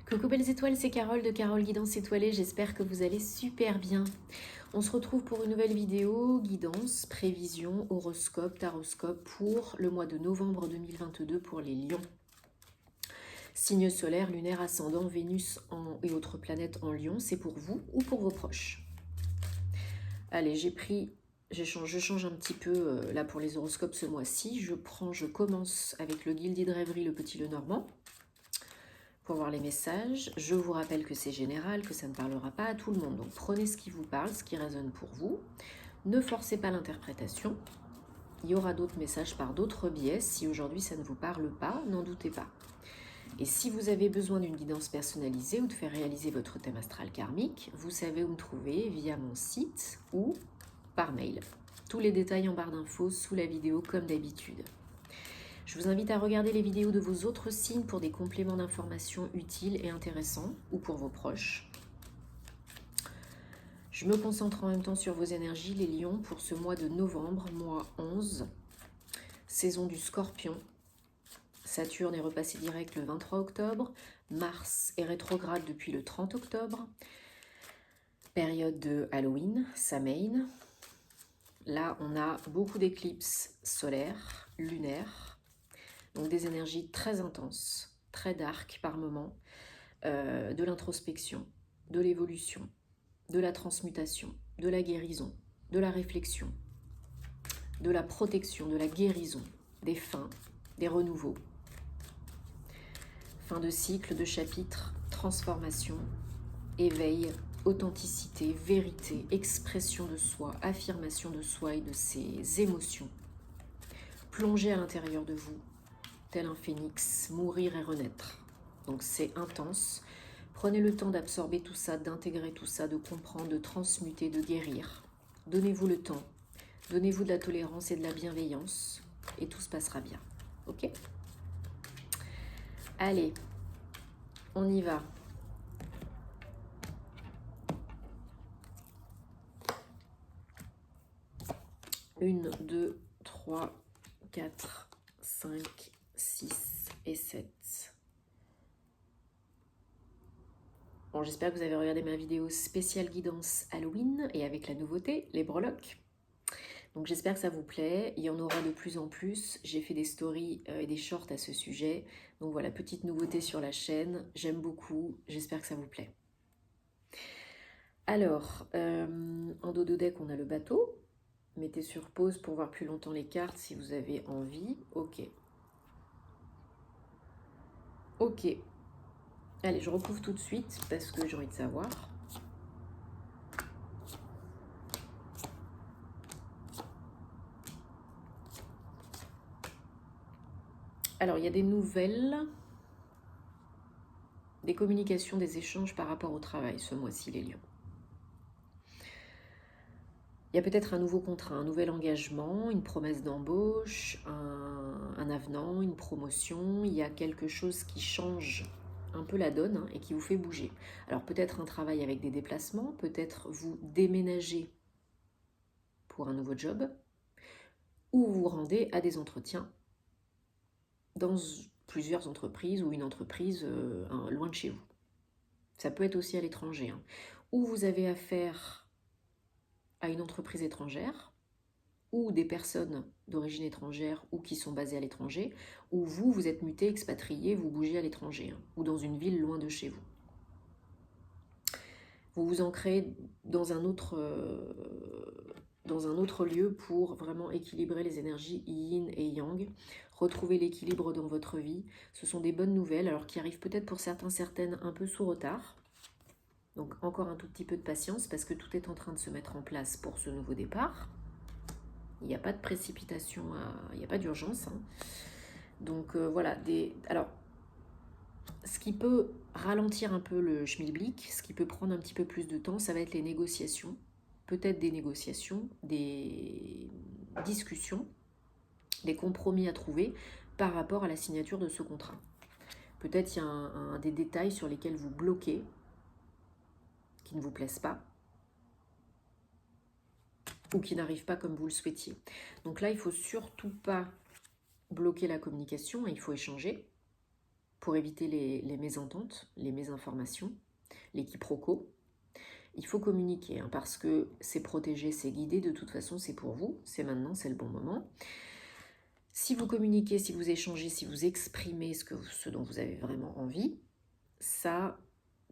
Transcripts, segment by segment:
Coucou belles étoiles, c'est Carole de Carole Guidance Étoilée, j'espère que vous allez super bien. On se retrouve pour une nouvelle vidéo, guidance, prévision, horoscope, taroscope pour le mois de novembre 2022 pour les lions. Signe solaire, lunaire, ascendant, Vénus et autres planètes en lion, c'est pour vous ou pour vos proches. Allez, je change un petit peu là pour les horoscopes ce mois-ci. Je commence avec le Guilded Rêverie, le Petit Lenormand. Pour voir les messages, je vous rappelle que c'est général, que ça ne parlera pas à tout le monde. Donc prenez ce qui vous parle, ce qui résonne pour vous. Ne forcez pas l'interprétation. Il y aura d'autres messages par d'autres biais. Si aujourd'hui ça ne vous parle pas, n'en doutez pas. Et si vous avez besoin d'une guidance personnalisée ou de faire réaliser votre thème astral karmique, vous savez où me trouver via mon site ou par mail. Tous les détails en barre d'infos sous la vidéo comme d'habitude. Je vous invite à regarder les vidéos de vos autres signes pour des compléments d'informations utiles et intéressants, ou pour vos proches. Je me concentre en même temps sur vos énergies, les lions, pour ce mois de novembre, mois 11, saison du Scorpion. Saturne est repassé direct le 23 octobre, Mars est rétrograde depuis le 30 octobre, période de Halloween, Samhain. Là, on a beaucoup d'éclipses solaires, lunaires, donc des énergies très intenses, très dark par moments, de l'introspection, de l'évolution, de la transmutation, de la guérison, de la réflexion, de la protection, de la guérison, des fins, des renouveaux, fin de cycle, de chapitre, transformation, éveil, authenticité, vérité, expression de soi, affirmation de soi et de ses émotions. Plongez à l'intérieur de vous, tel un phénix, mourir et renaître. Donc c'est intense. Prenez le temps d'absorber tout ça, d'intégrer tout ça, de comprendre, de transmuter, de guérir. Donnez-vous le temps. Donnez-vous de la tolérance et de la bienveillance. Et tout se passera bien. Ok ? Allez, on y va. Une, 2, 3, 4, 5, 6 et 7. Bon, j'espère que vous avez regardé ma vidéo spéciale guidance Halloween et avec la nouveauté, les breloques. Donc j'espère que ça vous plaît, il y en aura de plus en plus. J'ai fait des stories et des shorts à ce sujet. Donc voilà, petite nouveauté sur la chaîne, j'aime beaucoup, j'espère que ça vous plaît. Alors, en dos de deck, on a le bateau. Mettez sur pause pour voir plus longtemps les cartes si vous avez envie. Ok. Ok. Allez, je recouvre tout de suite parce que j'ai envie de savoir. Alors, il y a des nouvelles, des communications, des échanges par rapport au travail ce mois-ci, les lions. Il y a peut-être un nouveau contrat, un nouvel engagement, une promesse d'embauche, un avenant, une promotion. Il y a quelque chose qui change un peu la donne et qui vous fait bouger. Alors peut-être un travail avec des déplacements, peut-être vous déménagez pour un nouveau job, ou vous vous rendez à des entretiens dans plusieurs entreprises ou une entreprise loin de chez vous. Ça peut être aussi à l'étranger. Ou vous avez affaire à une entreprise étrangère, ou des personnes d'origine étrangère ou qui sont basées à l'étranger, ou vous êtes muté, expatrié, vous bougez à l'étranger, ou dans une ville loin de chez vous. Vous vous ancrez dans un autre lieu pour vraiment équilibrer les énergies yin et yang, retrouver l'équilibre dans votre vie. Ce sont des bonnes nouvelles, alors qui arrivent peut-être pour certains, certaines un peu sous retard. Donc encore un tout petit peu de patience parce que tout est en train de se mettre en place pour ce nouveau départ. Il n'y a pas de précipitation, il n'y a pas d'urgence. Donc voilà, alors ce qui peut ralentir un peu le schmilblick, ce qui peut prendre un petit peu plus de temps, ça va être les négociations. Peut-être des négociations, des discussions, des compromis à trouver par rapport à la signature de ce contrat. Peut-être il y a des détails sur lesquels vous bloquez, qui ne vous plaisent pas, ou qui n'arrivent pas comme vous le souhaitiez. Donc là, il ne faut surtout pas bloquer la communication, il faut échanger pour éviter les mésententes, les mésinformations, les quiproquos. Il faut communiquer, hein, parce que c'est protégé, c'est guidé, de toute façon c'est pour vous, c'est maintenant, c'est le bon moment. Si vous communiquez, si vous échangez, si vous exprimez ce dont vous avez vraiment envie, ça,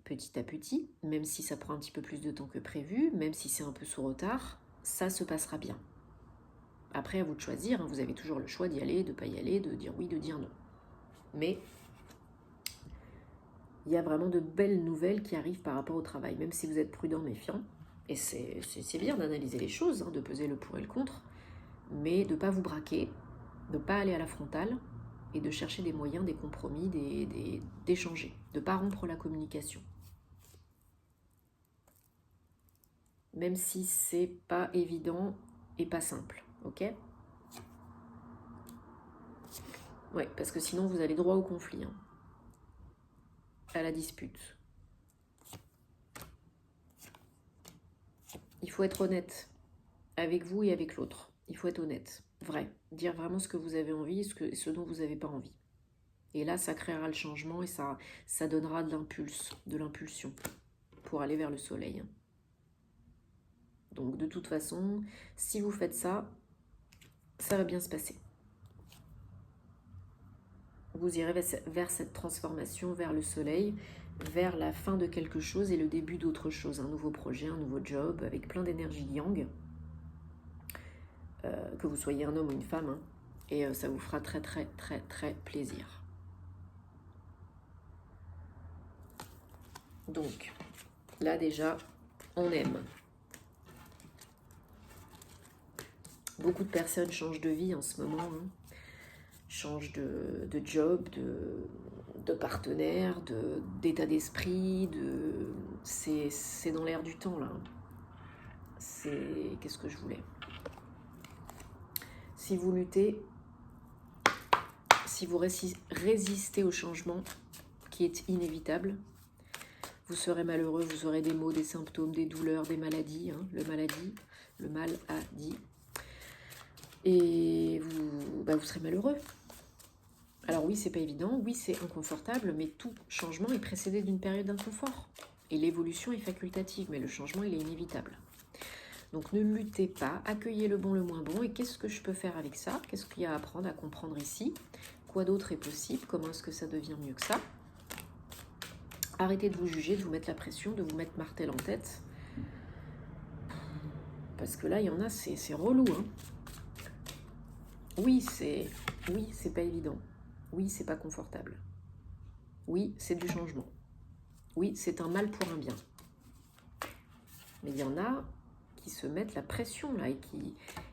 petit à petit, même si ça prend un petit peu plus de temps que prévu, même si c'est un peu sous retard, ça se passera bien. Après, à vous de choisir, hein, vous avez toujours le choix d'y aller, de ne pas y aller, de dire oui, de dire non. Mais il y a vraiment de belles nouvelles qui arrivent par rapport au travail, même si vous êtes prudent, méfiant. Et c'est bien d'analyser les choses, hein, de peser le pour et le contre, mais de ne pas vous braquer, de ne pas aller à la frontale et de chercher des moyens, des compromis, d'échanger, de ne pas rompre la communication. Même si c'est pas évident et pas simple, ok? Ouais, parce que sinon vous allez droit au conflit, hein, à la dispute. Il faut être honnête avec vous et avec l'autre. Il faut être honnête, vrai. Dire vraiment ce que vous avez envie et ce dont vous n'avez pas envie. Et là, ça créera le changement et ça donnera de l'impulsion pour aller vers le soleil. Donc de toute façon, si vous faites ça, ça va bien se passer. Vous irez vers cette transformation, vers le soleil, vers la fin de quelque chose et le début d'autre chose, un nouveau projet, un nouveau job, avec plein d'énergie yang, que vous soyez un homme ou une femme, hein, et ça vous fera très très très très plaisir. Donc, là déjà, on aime. Beaucoup de personnes changent de vie en ce moment, hein. Changent de job, de partenaire, d'état d'esprit, c'est dans l'air du temps là. Qu'est-ce que je voulais? Si vous luttez, si vous résistez au changement qui est inévitable, vous serez malheureux, vous aurez des maux, des symptômes, des douleurs, des maladies, hein, le mal a dit. Et vous serez malheureux. Alors oui, c'est pas évident, oui, c'est inconfortable, mais tout changement est précédé d'une période d'inconfort. Et l'évolution est facultative, mais le changement, il est inévitable. Donc ne luttez pas, accueillez le bon, le moins bon, et qu'est-ce que je peux faire avec ça? Qu'est-ce qu'il y a à apprendre, à comprendre ici? Quoi d'autre est possible? Comment est-ce que ça devient mieux que ça? Arrêtez de vous juger, de vous mettre la pression, de vous mettre martel en tête. Parce que là, il y en a, c'est relou, hein. Oui, c'est pas évident. Oui, c'est pas confortable. Oui, c'est du changement. Oui, c'est un mal pour un bien. Mais il y en a qui se mettent la pression là et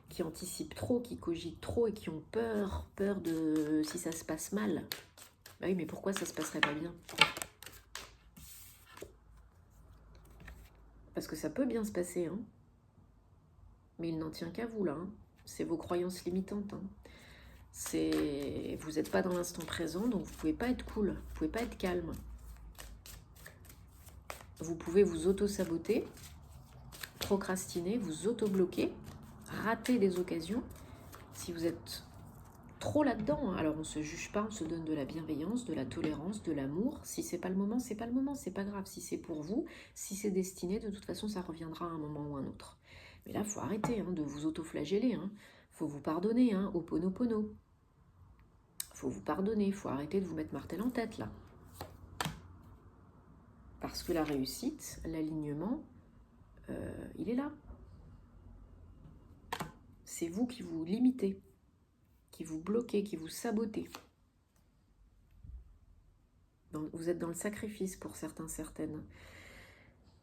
qui anticipent trop, qui cogitent trop et qui ont peur de si ça se passe mal. Bah oui, mais pourquoi ça se passerait pas bien? Parce que ça peut bien se passer, hein. Mais il n'en tient qu'à vous là, hein. C'est vos croyances limitantes, hein. Vous n'êtes pas dans l'instant présent, donc vous ne pouvez pas être cool, vous ne pouvez pas être calme. Vous pouvez vous auto-saboter, procrastiner, vous auto-bloquer, rater des occasions. Si vous êtes trop là-dedans, hein, alors on ne se juge pas, on se donne de la bienveillance, de la tolérance, de l'amour. Si c'est pas le moment, c'est pas le moment, c'est pas grave. Si c'est pour vous, si c'est destiné, de toute façon, ça reviendra à un moment ou à un autre. Mais là, il faut arrêter de vous auto-flageller. Faut vous pardonner, Ho'oponopono. Faut vous pardonner, il faut arrêter de vous mettre martel en tête, là. Parce que la réussite, l'alignement, il est là. C'est vous qui vous limitez, qui vous bloquez, qui vous sabotez. Donc, vous êtes dans le sacrifice pour certains, certaines.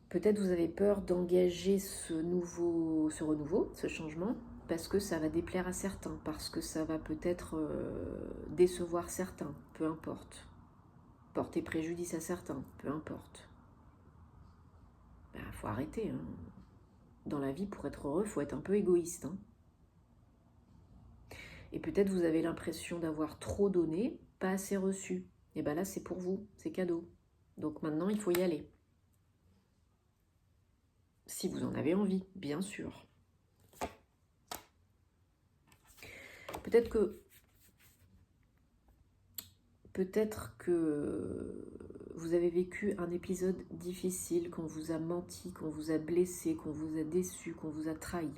Peut-être vous avez peur d'engager ce renouveau, ce changement, parce que ça va déplaire à certains, parce que ça va peut-être décevoir certains, peu importe. Porter préjudice à certains, peu importe. Faut arrêter. Dans la vie, pour être heureux, il faut être un peu égoïste. Et peut-être vous avez l'impression d'avoir trop donné, pas assez reçu. Et bien là, c'est pour vous, c'est cadeau. Donc maintenant, il faut y aller. Si vous en avez envie, bien sûr. Peut-être Peut-être que vous avez vécu un épisode difficile, qu'on vous a menti, qu'on vous a blessé, qu'on vous a déçu, qu'on vous a trahi.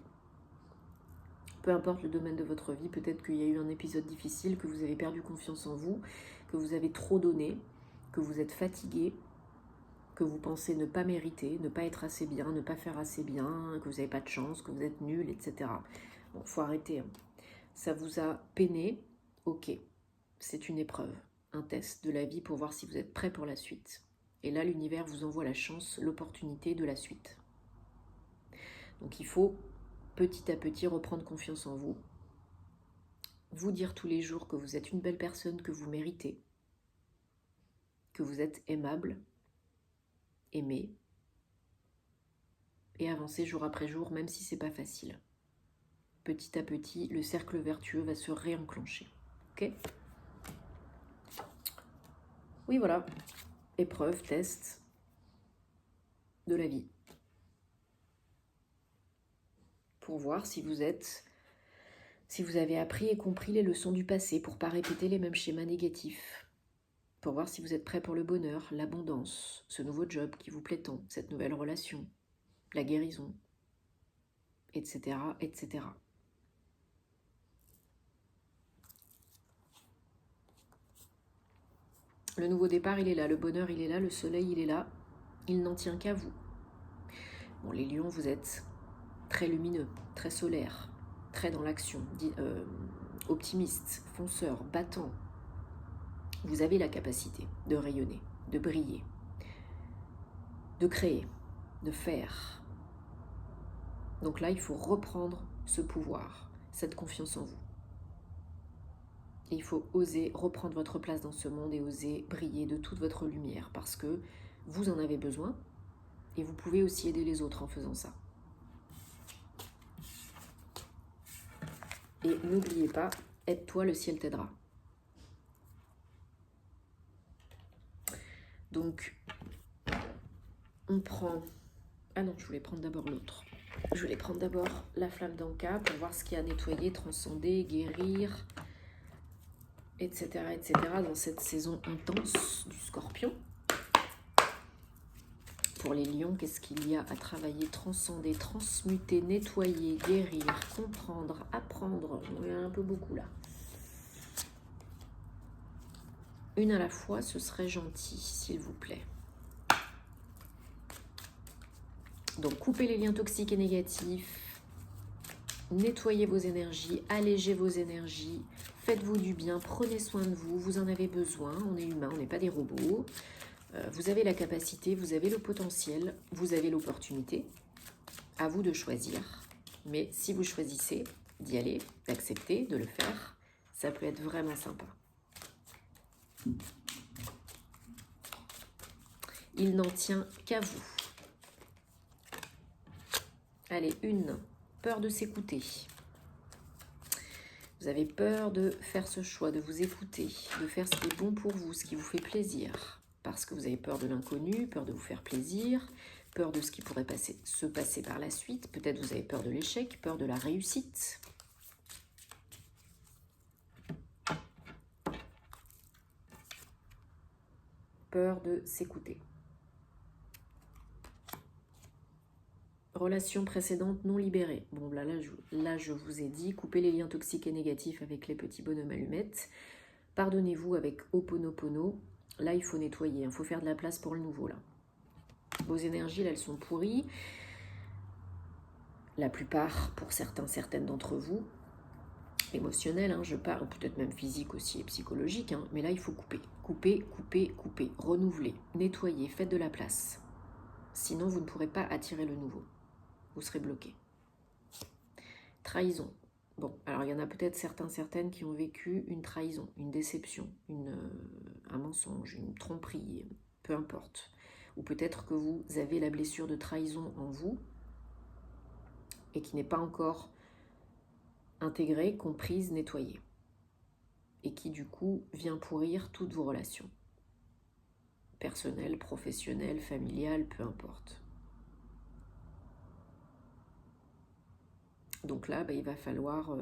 Peu importe le domaine de votre vie, peut-être qu'il y a eu un épisode difficile, que vous avez perdu confiance en vous, que vous avez trop donné, que vous êtes fatigué, que vous pensez ne pas mériter, ne pas être assez bien, ne pas faire assez bien, que vous n'avez pas de chance, que vous êtes nul, etc. Bon, faut arrêter. Ça vous a peiné, ok, c'est une épreuve, un test de la vie pour voir si vous êtes prêt pour la suite. Et là, l'univers vous envoie la chance, l'opportunité de la suite. Donc il faut petit à petit reprendre confiance en vous, vous dire tous les jours que vous êtes une belle personne, que vous méritez, que vous êtes aimable, aimé, et avancer jour après jour, même si c'est pas facile. Petit à petit, le cercle vertueux va se réenclencher. Ok ? Oui, voilà. Épreuve, test de la vie. Pour voir si vous avez appris et compris les leçons du passé, pour ne pas répéter les mêmes schémas négatifs. Pour voir si vous êtes prêt pour le bonheur, l'abondance, ce nouveau job qui vous plaît tant, cette nouvelle relation, la guérison, etc., etc. Le nouveau départ, il est là, le bonheur, il est là, le soleil, il est là. Il n'en tient qu'à vous. Bon, les lions, vous êtes très lumineux, très solaire, très dans l'action, optimiste, fonceur, battant. Vous avez la capacité de rayonner, de briller, de créer, de faire. Donc là, il faut reprendre ce pouvoir, cette confiance en vous. Et il faut oser reprendre votre place dans ce monde et oser briller de toute votre lumière parce que vous en avez besoin et vous pouvez aussi aider les autres en faisant ça. Et n'oubliez pas, aide-toi, le ciel t'aidera. Donc, on prend... Ah non, je voulais prendre d'abord l'autre. Je voulais prendre d'abord la flamme d'Anka pour voir ce qu'il y a à nettoyer, transcender, guérir, etc., etc. dans cette saison intense du Scorpion. Pour les lions, qu'est-ce qu'il y a à travailler, transcender, transmuter, nettoyer, guérir, comprendre, apprendre? Il y en a un peu beaucoup là. Une à la fois, ce serait gentil, s'il vous plaît. Donc, coupez les liens toxiques et négatifs, nettoyez vos énergies, allégez vos énergies, faites-vous du bien, prenez soin de vous, vous en avez besoin, on est humain, on n'est pas des robots. Vous avez la capacité, vous avez le potentiel, vous avez l'opportunité. À vous de choisir. Mais si vous choisissez d'y aller, d'accepter, de le faire, ça peut être vraiment sympa. Il n'en tient qu'à vous. Allez, peur de s'écouter. Vous avez peur de faire ce choix, de vous écouter, de faire ce qui est bon pour vous, ce qui vous fait plaisir. Parce que vous avez peur de l'inconnu, peur de vous faire plaisir, peur de ce qui pourrait se passer par la suite. Peut-être vous avez peur de l'échec, peur de la réussite. Peur de s'écouter. Relation précédente non libérée. Bon, là, je vous ai dit, coupez les liens toxiques et négatifs avec les petits bonhommes allumettes. Pardonnez-vous avec Ho'oponopono. Là, il faut nettoyer, il faut faire de la place pour le nouveau, là. Vos énergies, là, elles sont pourries. La plupart, pour certaines d'entre vous, émotionnelles, je parle, peut-être même physique aussi et psychologique, mais là, il faut couper. Couper, renouveler, nettoyer, faites de la place. Sinon, vous ne pourrez pas attirer le nouveau. Vous serez bloqué. Trahison. Bon, alors il y en a peut-être certaines qui ont vécu une trahison, une déception, un mensonge, une tromperie, peu importe. Ou peut-être que vous avez la blessure de trahison en vous et qui n'est pas encore intégrée, comprise, nettoyée. Et qui du coup vient pourrir toutes vos relations. Personnelles, professionnelles, familiales, peu importe. Donc là, il va falloir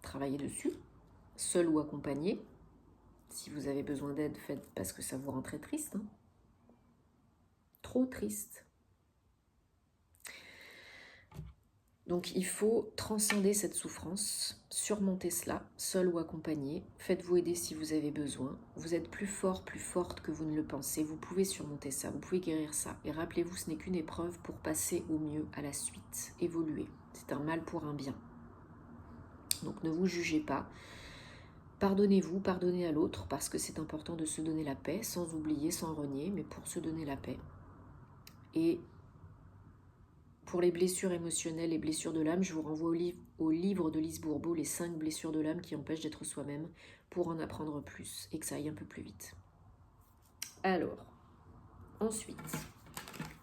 travailler dessus, seul ou accompagné. Si vous avez besoin d'aide, faites parce que ça vous rend très triste. Hein. Trop triste. Donc il faut transcender cette souffrance, surmonter cela, seul ou accompagné. Faites-vous aider si vous avez besoin. Vous êtes plus fort, plus forte que vous ne le pensez. Vous pouvez surmonter ça, vous pouvez guérir ça. Et rappelez-vous, ce n'est qu'une épreuve pour passer au mieux à la suite, évoluer. C'est un mal pour un bien. Donc ne vous jugez pas. Pardonnez-vous, pardonnez à l'autre, parce que c'est important de se donner la paix, sans oublier, sans renier, mais pour se donner la paix. Et pour les blessures émotionnelles et blessures de l'âme, je vous renvoie au livre de Lise Bourbeau, Les 5 blessures de l'âme qui empêchent d'être soi-même, pour en apprendre plus et que ça aille un peu plus vite. Alors, ensuite,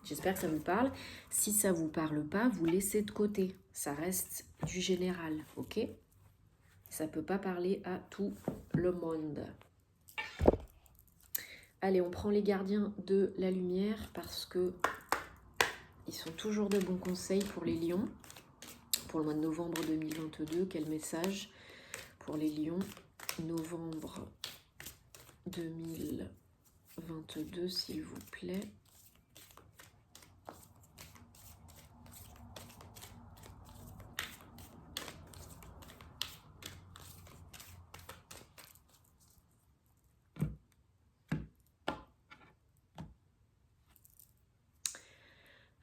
j'espère que ça vous parle. Si ça ne vous parle pas, vous laissez de côté. Ça reste du général, ok? Ça ne peut pas parler à tout le monde. Allez, on prend les gardiens de la lumière parce que ils sont toujours de bons conseils pour les lions. Pour le mois de novembre 2022, quel message pour les lions? Novembre 2022, s'il vous plaît.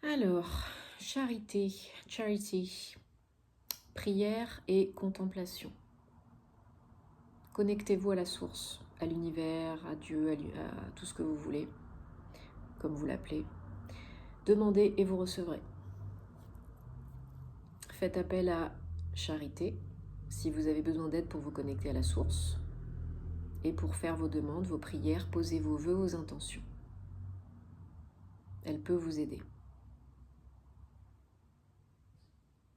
Alors, charity, prière et contemplation. Connectez-vous à la source, à l'univers, à Dieu, à tout ce que vous voulez, comme vous l'appelez. Demandez et vous recevrez. Faites appel à charité si vous avez besoin d'aide pour vous connecter à la source. Et pour faire vos demandes, vos prières, posez vos vœux, vos intentions. Elle peut vous aider.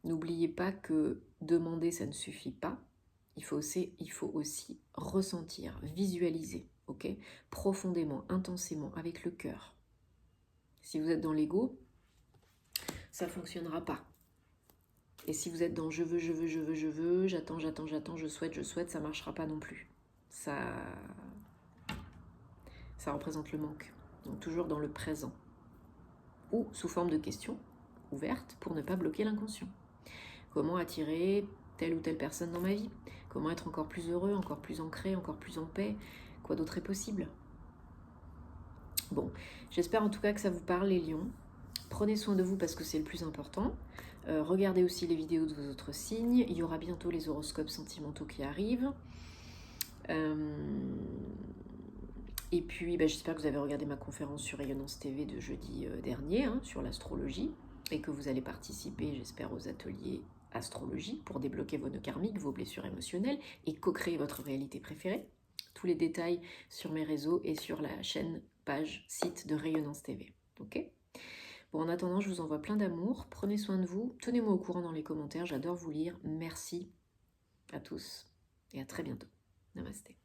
N'oubliez pas que demander, ça ne suffit pas. Il faut aussi ressentir, visualiser, ok? Profondément, intensément, avec le cœur. Si vous êtes dans l'ego, ça ne fonctionnera pas. Et si vous êtes dans je veux, j'attends, je souhaite, ça ne marchera pas non plus. Ça représente le manque. Donc toujours dans le présent. Ou sous forme de questions ouvertes pour ne pas bloquer l'inconscient. Comment attirer telle ou telle personne dans ma vie? Comment être encore plus heureux, encore plus ancré, encore plus en paix? Quoi d'autre est possible? Bon, j'espère en tout cas que ça vous parle les lions. Prenez soin de vous parce que c'est le plus important. Regardez aussi les vidéos de vos autres signes. Il y aura bientôt les horoscopes sentimentaux qui arrivent. Et puis, j'espère que vous avez regardé ma conférence sur Rayonnance TV de jeudi dernier sur l'astrologie et que vous allez participer, j'espère, aux ateliers astrologie pour débloquer vos nœuds karmiques, vos blessures émotionnelles et co-créer votre réalité préférée. Tous les détails sur mes réseaux et sur la chaîne, page, site de Rayonnance TV. Ok ? Bon, en attendant, je vous envoie plein d'amour. Prenez soin de vous. Tenez-moi au courant dans les commentaires. J'adore vous lire. Merci à tous et à très bientôt. Namasté.